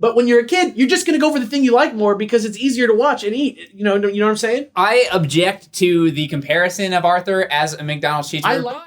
But when you're a kid, you're just going to go for the thing you like more because it's easier to watch and eat. You know what I'm saying? I object to the comparison of Arthur as a McDonald's cheeseburger.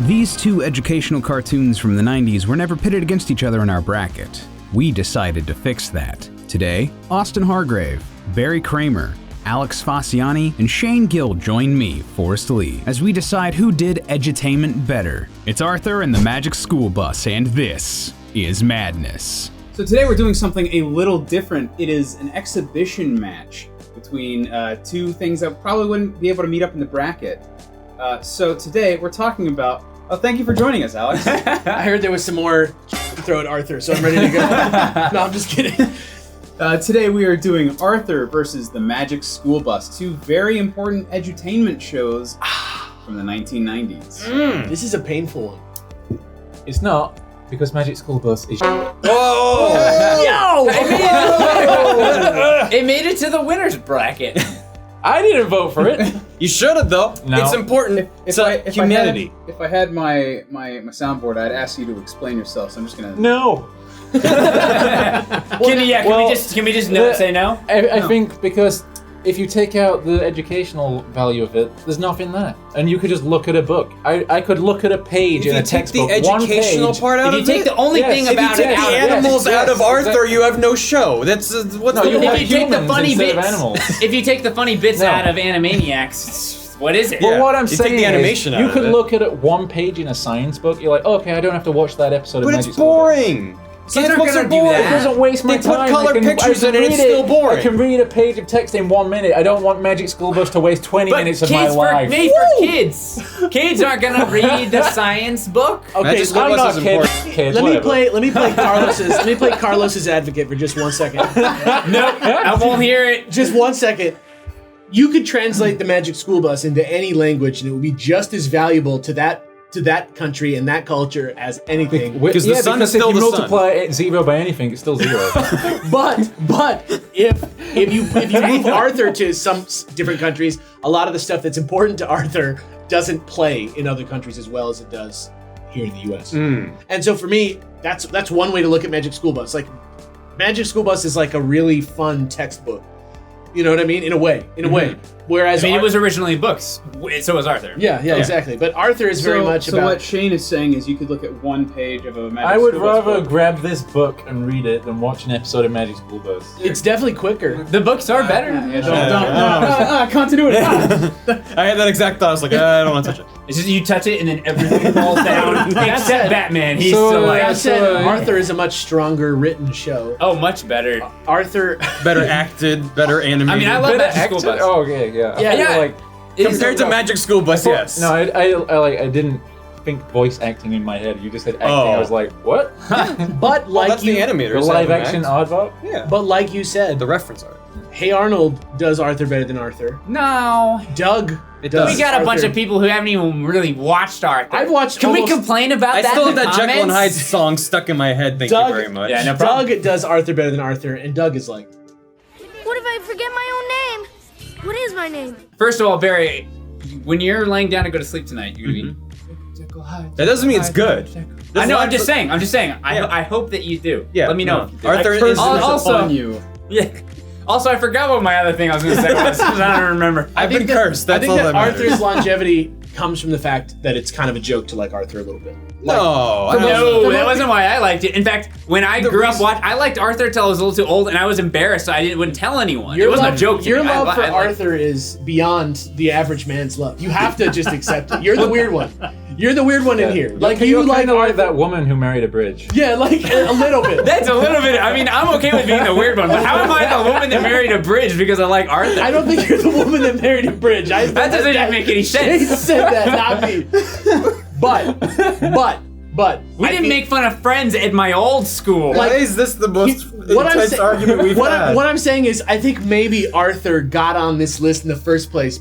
These two educational cartoons from the 90s were never pitted against each other in our bracket. We decided to fix that. Today, Austin Hargrave, Barry Kramer, Alex Faciane, and Shane Gill join me, Forrest Lee, as we decide who did edutainment better. It's Arthur and the Magic School Bus, and this is Madness. So today we're doing something a little different. It is an exhibition match between two things that probably wouldn't be able to meet up in the bracket. So today we're talking about... Oh, thank you for joining us, Alex. I heard there was some more to throw at Arthur, so I'm ready to go. No, I'm just kidding. Today we are doing Arthur versus the Magic School Bus, two very important edutainment shows from the 1990s. This is a painful one. It's not, because Magic School Bus is Yo! It made it to the winner's bracket. I didn't vote for it. You should have, though. No. It's important to humanity. If I had my soundboard, I'd ask you to explain yourself, so I'm just gonna... No. Can we just say no? I think because if you take out the educational value of it, there's nothing there. And you could just look at a book. I could look at a page in a textbook. If you take the educational part out of it? If you take the only thing about it out the of it. animals out of Arthur, you have no show. That's what's the If you take the funny instead of bits, animals. if you take the funny bits out of Animaniacs, what is it? Well, what I'm You saying take the animation is, out you of could it. look at it one page in a science book. You're like, okay, I don't have to watch that episode of But Magic it's School Bus. boring. Kids aren't Books gonna are do boring. It doesn't waste my They put time. colored pictures in it, it's still boring. I can read a page of text in 1 minute. I don't want Magic School Bus to waste 20 minutes of my life. Made for kids. Kids aren't gonna read the science book. Okay, Magic School I'm Bus not is kidding. important. Kids, let me whatever. play Carlos's advocate for just 1 second. Nope, I won't hear it. Just 1 second. You could translate the Magic School Bus into any language, and it would be just as valuable to that country and that culture as anything. Because the sun is still if you the sun. multiply 0 by anything, it's still 0. But if you move Arthur to some different countries, a lot of the stuff that's important to Arthur doesn't play in other countries as well as it does here in the U.S. And so for me, that's one way to look at Magic School Bus. Like, Magic School Bus is like a really fun textbook. You know what I mean? In a way. Whereas it was originally books, so was Arthur. Yeah, exactly. But Arthur is very much So about... what Shane is saying is you could look at one page of a Magic I would School Bus rather book. grab this book and read it than watch an episode of Magic School Bus. It's definitely quicker. The books are better. Don't continuity. I had that exact thought. I was like, I don't want to touch it. It's just you touch it and then everything falls down. Except Batman. He's So, still like. That said, Arthur is a much stronger written show. Oh, much better. Arthur... Better acted, better animated. I mean, I love Magic School Bus. Oh, okay, yeah. Yeah. Like, Compared to Magic School Bus, yes. No, I didn't think voice acting in my head. You just said acting. I was like, what? But Well, like that's the animators. The live having action act. Aardvark? Yeah. But like you said, The reference art. Hey Arnold does Arthur better than Arthur. No. Doug does We got a bunch Arthur. of people who haven't even really watched Arthur. I've watched Can almost- we complain about I that still in have the that Jekyll and Hyde comments? song stuck in my head. Thank Doug- you very much. Yeah, no problem. Doug does Arthur better than Arthur, and Doug is like, What if I forget my own name? What is my name? First of all, Barry, when you're laying down to go to sleep tonight, you're gonna be. That doesn't mean it's good. I know. I'm just saying. I hope that you do. Yeah, Let me know. no. if you do. Arthur Curse is Also- upon you. Yeah. Also, I forgot what my other thing I was gonna say was. 'Cause I don't remember. I've been cursed. I That's think all that that matters. Arthur's longevity comes from the fact that it's kind of a joke to like Arthur a little bit. No, I don't No, that wasn't why I liked it. In fact, when I grew up watching, I liked Arthur till I was a little too old, and I was embarrassed, so I wouldn't tell anyone. It wasn't a joke to Your me. love for I liked- Arthur is beyond the average man's love. You have to just accept it. You're the weird one. You're the weird one in here. Like you You're like kind of like Arthur. that woman who married a bridge. Yeah, like a little bit. That's a little bit. I mean, I'm okay with being the weird one, but how am I the woman that married a bridge because I like Arthur? I don't think you're the woman that married a bridge. That doesn't even make any sense. He said that, not me. But We didn't make fun of friends at my old school. Why is this the most intense argument we've had? What I'm saying is, I think maybe Arthur got on this list in the first place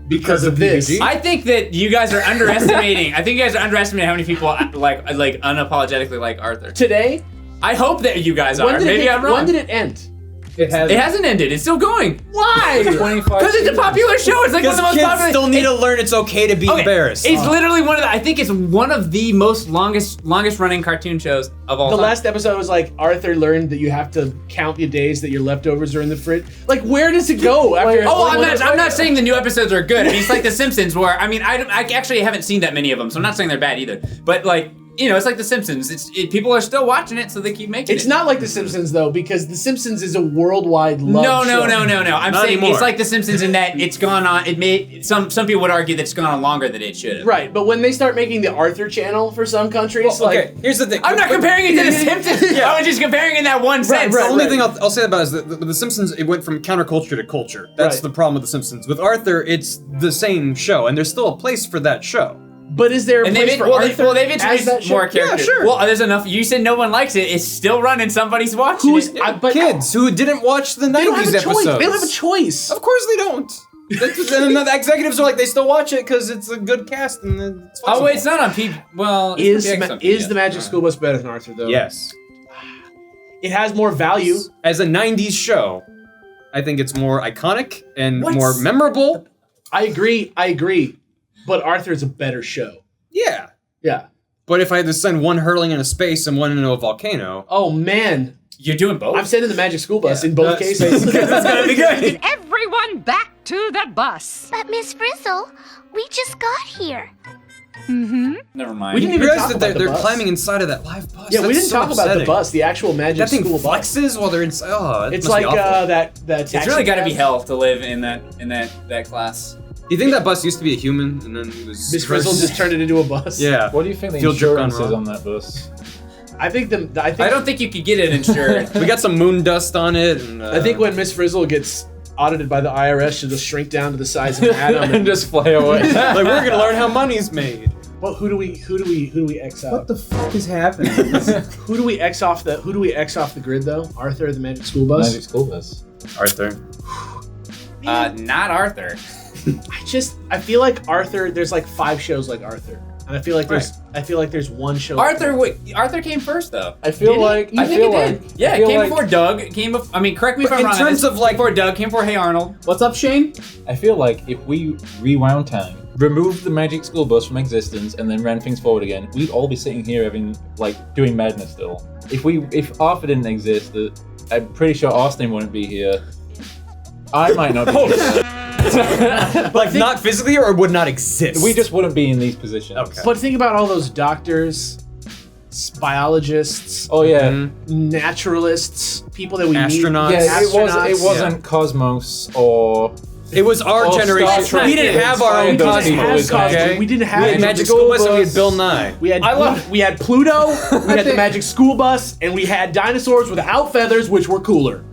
because of this. PPG? I think that you guys are underestimating. I think you guys are underestimating how many people like unapologetically like Arthur. Today, I hope that you guys are. when did Maybe it, I'm wrong. when did it end? It has. It hasn't ended. It's still going. Why? 25 Because it's a popular show. It's like one of the most kids popular. still need to learn it's okay to be embarrassed. It's literally one of the. I think it's one of the most longest running cartoon shows of all The time. last episode was like Arthur learned that you have to count the days that your leftovers are in the fridge. Like, where does it go after? Oh, I'm not saying the new episodes are good. I mean, it's like The Simpsons, where I actually haven't seen that many of them, so I'm not saying they're bad either. But like, it's like The Simpsons. People are still watching it, so they keep making it. It's not like The Simpsons though, because The Simpsons is a worldwide love show. No. I'm Not saying anymore. it's like The Simpsons in that it's gone on. It may some people would argue that it's gone on longer than it should have. Right, but when they start making the Arthur channel for some countries, Okay, here's the thing. I'm not comparing it to The Simpsons. I was just comparing in that one sense. The only thing I'll say about it is that The Simpsons, it went from counterculture to culture. That's Right. the problem with The Simpsons. With Arthur, it's the same show, and there's still a place for that show. But is there a And place they've, for well, Arthur they've as that introduced show? more characters. Yeah, sure. Well, there's enough. You said no one likes it. It's still running. Somebody's watching Who's it. but Kids who didn't watch the 90s they don't have a episodes. choice. They don't have a choice. Of course they don't. And the executives are like, they still watch it because it's a good cast and it's Oh wait, it's not on P. Well, Is it's on is PBS. the Magic School Bus better than Arthur though? Yes. It has more value. As a 90s show, I think it's more iconic and What's- more memorable. I agree. But Arthur is a better show. Yeah. Yeah. But if I had to send one hurtling into space and one into a volcano, Oh man, You're doing both. I'm sending the Magic School Bus in both that's- cases. that's gonna be good. Everyone back to the bus. But Miss Frizzle, we just got here. Never mind. We didn't You even realize talk that about the they're bus. climbing inside of that live bus. Yeah, we That's didn't so talk about the upsetting. bus, the actual Magic That thing School Bus. flexes while they're inside. Oh, It's must like be awful. that It's really got to be hell to live in that class. Do you think that bus used to be a human and then it was Miss Frizzle just turned it into a bus. Yeah. What do you think the Field trip gone insurance is wrong. on that bus? I think I don't think you could get it insured. We got some moon dust on it. And, I think when Miss Frizzle gets audited by the IRS, she'll just shrink down to the size of an atom. And just fly away. like we're gonna learn how money's made. Well, who do we X out? What the fuck is happening? Who do we X off the grid though? Arthur, the Magic School Bus. Magic School Bus. Arthur. Not Arthur. I feel like Arthur. There's like 5 shows like Arthur, and I feel like there's one show. Arthur came first though. I feel Did he? like I think it did. Yeah, I it feel came like- before Doug. It came before. I mean, correct me if But I'm in wrong. terms This of, like- before Doug, came before Hey Arnold. What's up, Shane? I feel like if we rewound time, removed the Magic School Bus from existence, and then ran things forward again, we'd all be sitting here having doing madness still. If Arthur didn't exist, I'm pretty sure Austin wouldn't be here. I might not be here. Like not physically or would not exist. We just wouldn't be in these positions. Okay. But think about all those doctors, biologists, Oh yeah. naturalists, people that we Astronauts. meet. Yeah, it Astronauts. wasn't Cosmos or It was our Oh, generation. Star Trek We didn't have our own inspired those people, cosmos. exactly. Okay. We didn't have We had Magic Magic School School Bus and we had Bus. Bill Nye. We had Pluto, we had the Magic School Bus, and we had dinosaurs without feathers, which were cooler.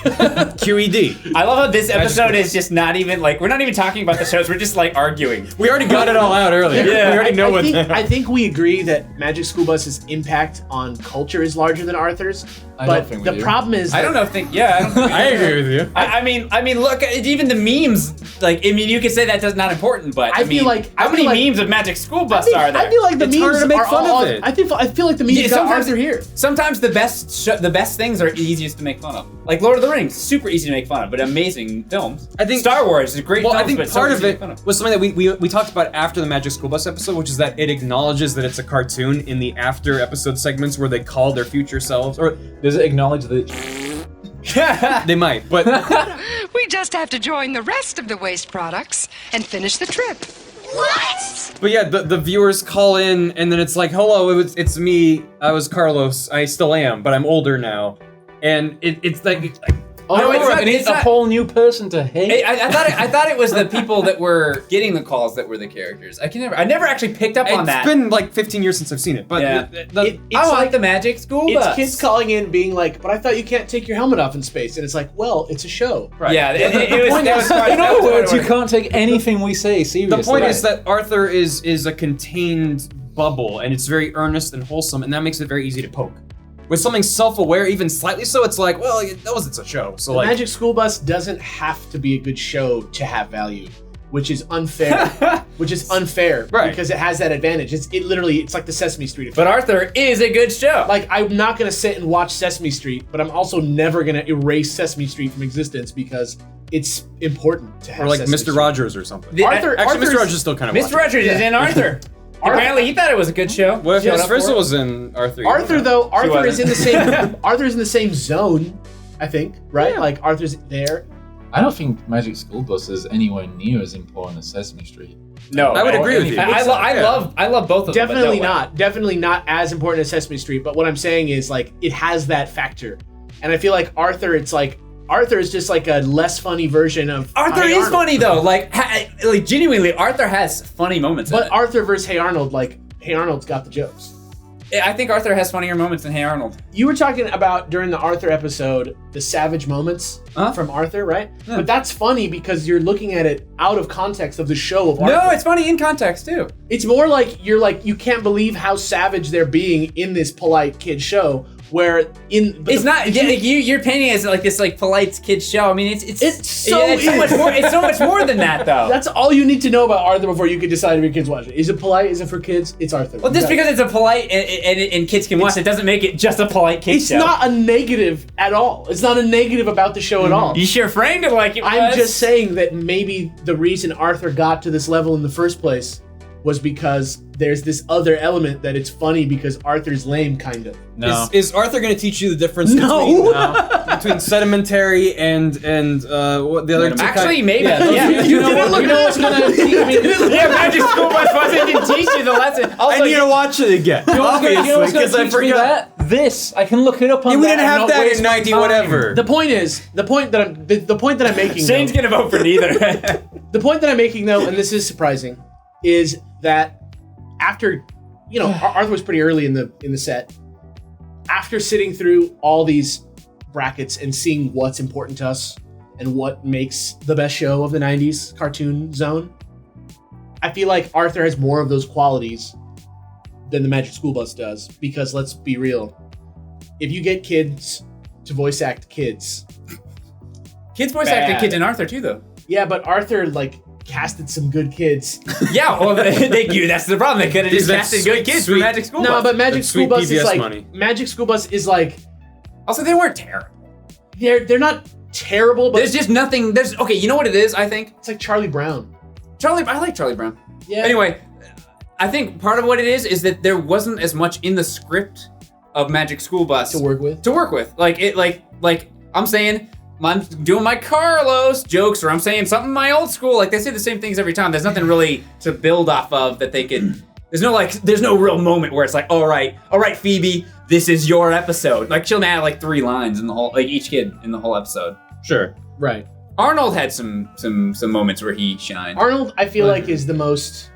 QED. I love how this episode is just not even we're not even talking about the shows. We're just arguing. We already got it all out earlier. Yeah. We already know what. I think we agree that Magic School Bus's impact on culture is larger than Arthur's. I But don't think we the do. problem is I don't know. I don't think I agree with you. I mean, look, even the memes. You could say that that's not important, but I feel like- how I many feel like- memes of Magic School Bus are there? I feel like the It's memes harder to make are fun of all, it. I feel like the memes got sometimes Arthur here. Sometimes the best things are easiest to make fun of. Like Lord of the Rings, super easy to make fun of, but amazing films. I think- Star Wars is a great. Well, films, I think but so part easy of to it make fun of. was something that we talked about after the Magic School Bus episode, which is that it acknowledges that it's a cartoon in the after episode segments where they call their future selves, or does it acknowledge that they might, but We just have to join the rest of the waste products and finish the trip. What? But yeah, the viewers call in, and then it's like, hello, it's me. I was Carlos. I still am, but I'm older now. And it's like Oh, No, it's not- and it's it's a not- whole new person to hate. I thought it was the people that were getting the calls that were the characters. I never actually picked up on that. It's been like 15 years since I've seen it, but Yeah. It's I like like the Magic School It's Bus. kids calling in being like, but I thought you can't take your helmet off in space. And it's like, well, it's a show. Yeah, it was. That was quite, In that other was words, you quite- can't take anything we say seriously. the point is that Arthur is a contained bubble, and it's very earnest and wholesome, and that makes it very easy to poke. With something self-aware, even slightly so, it's like, well, it knows it's a show. So The like, Magic School Bus doesn't have to be a good show to have value. which is unfair. Right. Because it has that advantage. It's like the Sesame Street effect. But Arthur is a good show. Like, I'm not gonna sit and watch Sesame Street, but I'm also never gonna erase Sesame Street from existence because it's important to have. Or like Sesame Mr. Street. Rogers or something. Actually, Mr. Rogers is still kind of Mr. Rogers is in Arthur. Apparently, he thought it was a good show. What if Showed Miss up for Frizzle it. was in Arthur? Arthur is wasn't. in the same. Arthur's in the same zone, I think. Right? Yeah. Like Arthur's there. I don't think Magic School Bus is anywhere near as important as Sesame Street. No, I would agree with you. I love both of them. Definitely but no way. not. Definitely not as important as Sesame Street. But what I'm saying is, like, it has that factor, and I feel like Arthur. It's like Arthur is just like a less funny version of Arthur Hey is Arnold. funny though. Like genuinely, Arthur has funny moments. But in it. Arthur versus Hey Arnold, like Hey Arnold's got the jokes. I think Arthur has funnier moments than Hey Arnold. You were talking about during the Arthur episode the savage moments from Arthur, right? Yeah. But that's funny because you're looking at it out of context of the show of Arthur. No, it's funny in context too. It's more like you can't believe how savage they're being in this polite kid show. Where It's not. You're painting it as like this like polite kid show. I mean, it's so much more. It's so much more than that though. That's all you need to know about Arthur before you can decide if your kids watch it. Is it polite? Is it for kids? It's Arthur. Well, just because it's a polite and kids can watch it doesn't make it just a polite kid it's show. not a negative at all. It's not a negative about the show at all. You sure framed it like it was. I'm just saying that maybe the reason Arthur got to this level in the first place was because there's this other element that it's funny because Arthur's lame, kind of. No. Is Arthur going to teach you the difference between sedimentary and what the other two Actually, maybe. Yeah. You know what's gonna teach me? Yeah, Magic School Bus wasn't to teach you the lesson. I need to watch it again. Obviously, because I forgot. This I can look it up on. We that didn't and have not that waste in my 90 time. whatever. The point that I'm making. Shane's though, gonna vote for neither. The point that I'm making, though, and this is surprising, is that after, Arthur was pretty early in the set. After sitting through all these brackets and seeing what's important to us and what makes the best show of the 90s cartoon zone, I feel like Arthur has more of those qualities than the Magic School Bus does. Because let's be real, if you get kids to voice act kids, Kids voice acted kids in Arthur too, though. yeah, but Arthur casted some good kids. Yeah, well, that's the problem. They could have just casted good kids for Magic School Bus. No, but Magic That's School sweet Bus is PBS money. Magic School Bus is like Also, they weren't terrible. they're not terrible, but There's just nothing. Okay, you know what it is? I think it's like Charlie Brown. I like Charlie Brown. Yeah. Anyway, I think part of what it is that there wasn't as much in the script of Magic School Bus to work with. Like I'm saying, I'm doing my Carlos jokes, or I'm saying something my old school. Like they say the same things every time. There's nothing really to build off of that they could. There's no real moment where it's like, all right, Phoebe, this is your episode. Like she'll add 3 lines in the whole, each kid in the whole episode. Sure. Right. Arnold had some moments where he shined. Arnold, I feel like, is the most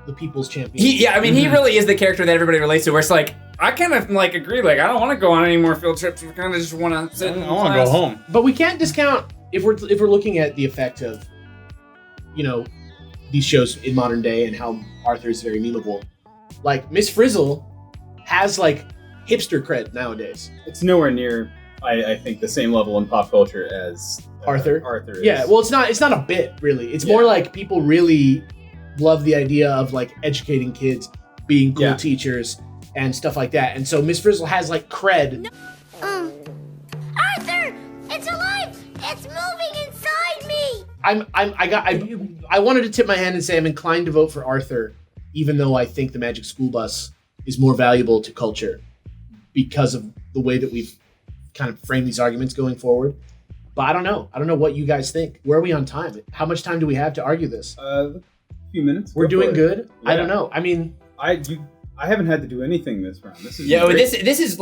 the people's champion. He really is the character that everybody relates to. Where it's like, I kind of agree. I don't want to go on any more field trips. We kind of just want to sit. I want to go home. But we can't discount if we're looking at the effect of, these shows in modern day and how Arthur is very memeable. Like Miss Frizzle has hipster cred nowadays. It's nowhere near, I think, the same level in pop culture as Arthur. Arthur is. Yeah, well, it's not a bit really. It's more like people really love the idea of educating kids, being cool teachers, and stuff like that. And so Miss Frizzle has cred. Arthur! It's alive! It's moving inside me! I wanted to tip my hand and say I'm inclined to vote for Arthur, even though I think the Magic School Bus is more valuable to culture because of the way that we've kind of framed these arguments going forward. But I don't know. I don't know what you guys think. Where are we on time? How much time do we have to argue this? A few minutes. We're doing good? Yeah. I don't know. I mean, I haven't had to do anything this round. This is this is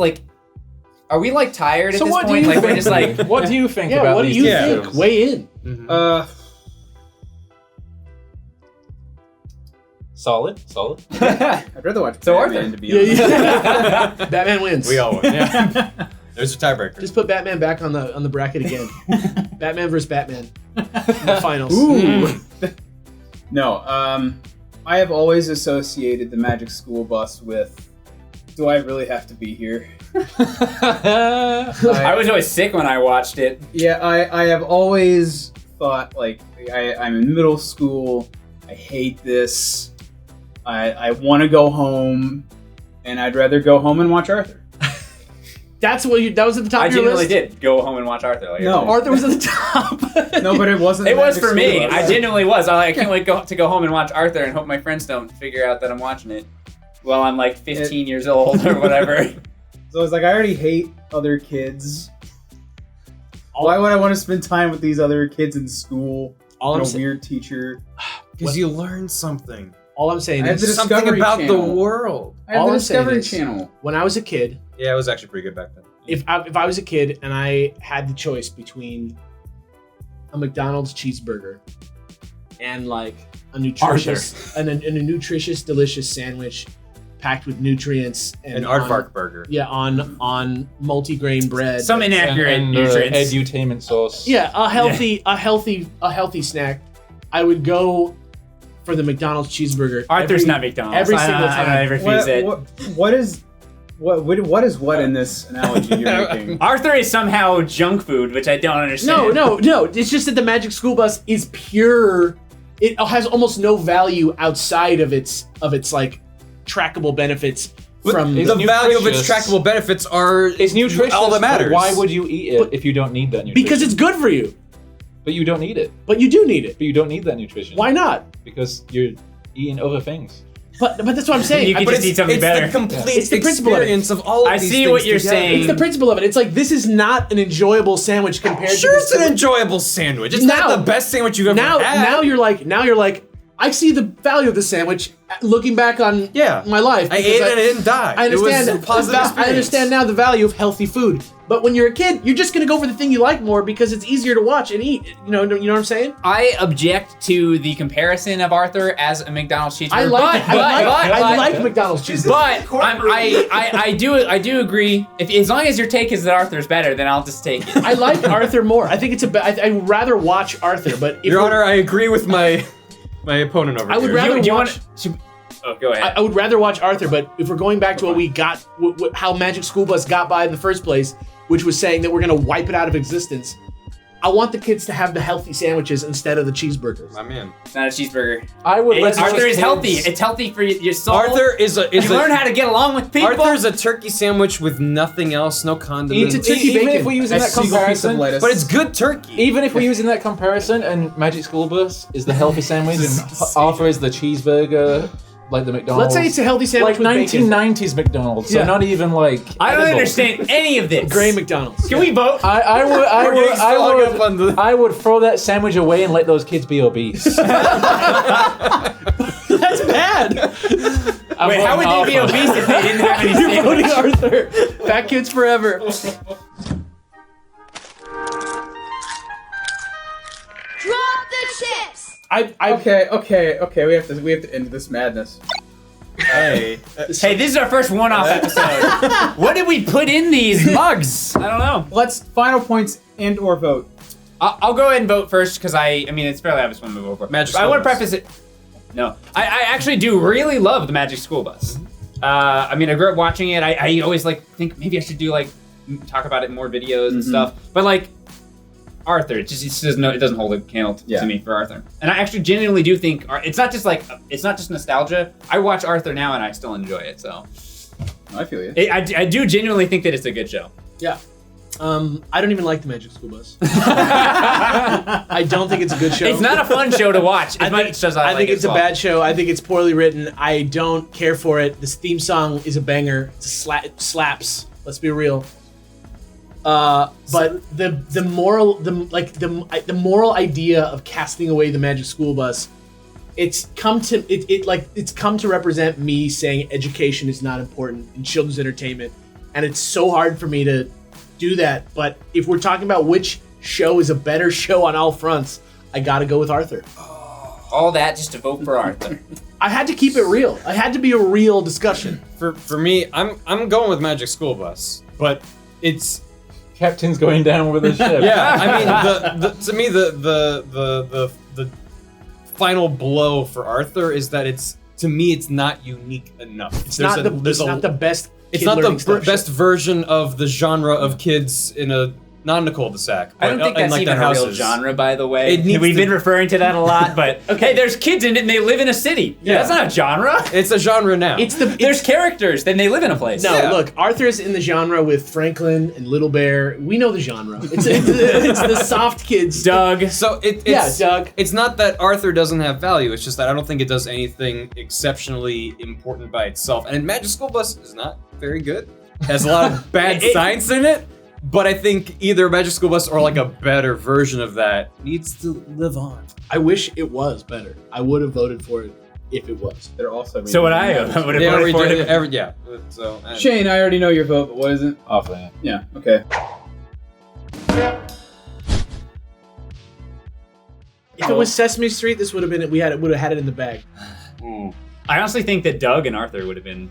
are we tired at So this what do point? you We're think? just What do you think yeah, about what do these you two think? shows? Weigh in. Solid. I'd rather watch So Batman, Arthur. to be honest. Batman wins. We all win. Yeah. There's a tiebreaker. Just put Batman back on the bracket again. Batman versus Batman in the finals. Ooh. No, I have always associated the Magic School Bus with, do I really have to be here? I was always sick when I watched it. Yeah, I have always thought, like, I'm in middle school, I hate this, I want to go home, and I'd rather go home and watch Arthur. That was at the top I of your genuinely list? did go home and watch Arthur. Like, No. Arthur was at the top. No, but it wasn't. It was Magic for School me. Bus. I genuinely was. I can't wait to go home and watch Arthur and hope my friends don't figure out that I'm watching it while I'm like 15 years old or whatever. So I was like, I already hate other kids. Why would I want to spend time with these other kids in school? All and I'm a sa- weird teacher. Because you learn something. All I'm saying I have is the Something Discovery about the Channel. world. I have All the I'm saying Discovery is- Channel. when I was a kid, Yeah, it was actually pretty good back then. if I was a kid and I had the choice between a McDonald's cheeseburger and like a nutritious and a nutritious, delicious sandwich packed with nutrients and An on- aardvark burger. Yeah, on multigrain bread. Some inaccurate and nutrients. edutainment sauce. Yeah, a healthy snack. I would go for the McDonald's cheeseburger. Arthur's every- not McDonald's. every single I time. refuse it. What is in this analogy you're making? Arthur is somehow junk food, which I don't understand. No. It's just that the Magic School Bus is pure. It has almost no value outside of its like trackable benefits from It's The value of its nutritious. trackable benefits are It's nutritious. all that but matters. Why would you eat it if you don't need that nutrition? because it's good for you, But you don't need it. but you do need it. But you don't need that nutrition. Why not? Because you're eating other things. But that's what I'm saying. You can But just eat something it's better. the complete It's the principle of it. experience of all of I these see things what you're together. saying. it's the principle of it. It's like this is not an enjoyable sandwich compared Sure, to it's this. an enjoyable sandwich. It's Now- not the best sandwich you've ever now had. you're like I see the value of the sandwich looking back on my life. I because ate it and I didn't die. I understand. It was a positive I experience. understand now the value of healthy food. But when you're a kid, you're just gonna go for the thing you like more because it's easier to watch and eat. You know what I'm saying? I object to the comparison of Arthur as a McDonald's cheeseburger. I like McDonald's cheeseburger. But I do agree. If as long as your take is that Arthur's better, then I'll just take it. I like Arthur more. I think it's I'd rather watch Arthur. But if Your we're- Honor, I agree with my opponent over I would here. rather Do you watch. Oh, go ahead. I would rather watch Arthur, but if we're going back to what we got, how Magic School Bus got by in the first place, which was saying that we're going to wipe it out of existence, I want the kids to have the healthy sandwiches instead of the cheeseburgers. My man. It's not a cheeseburger. I would let Arthur those is healthy. kids- It's healthy for your soul. Arthur is a You learn how to get along with people. Arthur's a turkey sandwich with nothing else, no condiments. It's a turkey Even bacon. if we're using A that single piece of comparison, lettuce. but it's good turkey. even if we're using that comparison, and Magic School Bus is the healthy sandwich, and Arthur is the cheeseburger, like the McDonald's. Let's say it's a healthy sandwich like with bacon. 1990s McDonald's, so Yeah. not even like. I don't edible. understand any of this. Gray McDonald's. Can we vote? I We're getting so hung up on the- I would throw that sandwich away and let those kids be obese. That's bad. Wait, how would they be obese if they didn't have any You're voting sandwich? Arthur. Fat kids forever. Drop the chips! Okay. We have to end this madness. Hey. Hey, this is our first one-off episode. What did we put in these mugs? I don't know. Let's final points and or vote. I'll go ahead and vote first because I mean it's fairly obvious what I'm gonna vote for. Magic But I School want to Bus. preface it. No, I actually do really love the Magic School Bus. I mean, I grew up watching it. I always think maybe I should do talk about it in more videos and stuff. But Arthur, it doesn't hold a candle to me for Arthur. And I actually genuinely do think it's not just nostalgia. I watch Arthur now and I still enjoy it. So I feel you. I do genuinely think that it's a good show. Yeah. I don't even like the Magic School Bus. I don't think it's a good show. It's not a fun show to watch as much as I I like think it it's as a well. bad show. I think it's poorly written. I don't care for it. This theme song is a banger. It slaps. Let's be real. But the moral idea of casting away the Magic School Bus, it's come to represent me saying education is not important in children's entertainment, and it's so hard for me to do that. But if we're talking about which show is a better show on all fronts, I gotta go with Arthur. All that just to vote for Arthur. I had to keep it real. I had to be a real discussion. For me, I'm going with Magic School Bus, but it's Captain's going down with his ship. yeah. I mean, to me the final blow for Arthur is that it's not unique enough. It's not the best. It's kid not learning the stuff best show. version of the genre of kids in a not in the cul-de-sac. I don't but think in, that's like, even the a real houses. genre, by the way. It needs We've to- been referring to that a lot, but hey, there's kids in it and they live in a city. Yeah. That's not a genre. It's a genre now. There's characters, then they live in a place. No, Yeah. look, Arthur's in the genre with Franklin and Little Bear. We know the genre. It's the soft kids. Doug. So it's Yeah, Doug. It's not that Arthur doesn't have value. It's just that I don't think it does anything exceptionally important by itself. And Magic School Bus is not very good. It has a lot of bad science in it. But I think either Magic School Bus or like a better version of that needs to live on. I wish it was better. I would have voted for it if it was. They're also. So would I have voted for it. Yeah. So Shane, I already know your vote, but what is it? Offhand. Yeah. Okay. If it was Sesame Street, this would have been it. We would have had it in the bag. I honestly think that Doug and Arthur would have been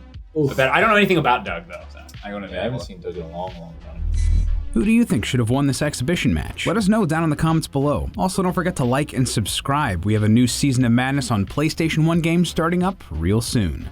better. I don't know anything about Doug though, so I don't know. I haven't seen Doug in a long, long time. Who do you think should have won this exhibition match? Let us know down in the comments below. Also, don't forget to like and subscribe. We have a new season of Madness on PlayStation 1 games starting up real soon.